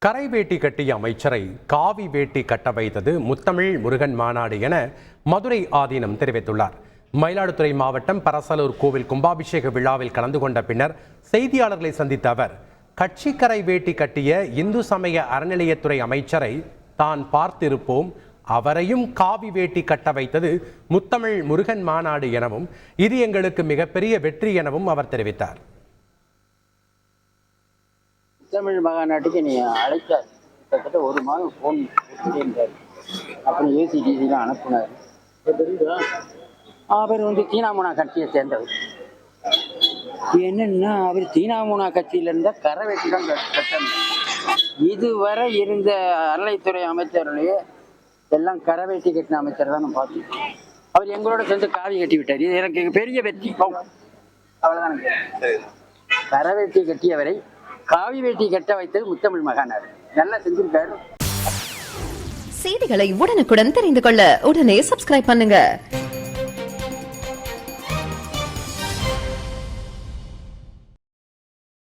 கரை வேட்டி கட்டிய அமைச்சரை காவி வேட்டி கட்ட வைத்தது முத்தமிழ் முருகன் மாநாடு என மதுரை ஆதீனம் தெரிவித்துள்ளார். மயிலாடுதுறை மாவட்டம் பரசலூர் கோவில் கும்பாபிஷேக விழாவில் கலந்து கொண்ட பின்னர் செய்தியாளர்களை சந்தித்த அவர், கட்சி கரை வேட்டி கட்டிய இந்து சமய அறநிலையத்துறை அமைச்சரை தான் பார்த்திருப்போம், அவரையும் காவி வேட்டி கட்ட வைத்தது முத்தமிழ் முருகன் மாநாடு எனவும் இது எங்களுக்கு மிகப்பெரிய வெற்றி எனவும் அவர் தெரிவித்தார். தமிழ் மகாநாட்டுக்கு நீ அழைத்தார், கிட்டத்தட்ட ஒரு மாதம் ஃபோன் இருந்தார். அப்புறம் ஏசிடிசிலாம் அனுப்புனார். அவர் தீனாமுனா கட்சியை சேர்ந்தவர். என்னன்னா அவர் தீனாமுனா கட்சியில இருந்த கரை வெட்டி தான் கட்டணும். இதுவரை இருந்த அறநிலைத்துறை அமைச்சர்களையே எல்லாம் கரை வெட்டி கட்டின அமைச்சர் தான் நான் பார்த்தேன். அவர் எங்களோட சேர்ந்து காவி கட்டி விட்டார். இது எனக்கு பெரிய வெற்றி. அவ்வளோதான். கரை வெட்டி கட்டியவரை காவி வேட்டி கட்ட வைத்தது முத்தமிழ் மகாநாடு. நல்லா செஞ்சிருக்காரு. செய்திகளை உடனுக்குடன் தெரிந்து கொள்ள உடனே சப்ஸ்கிரைப் பண்ணுங்க.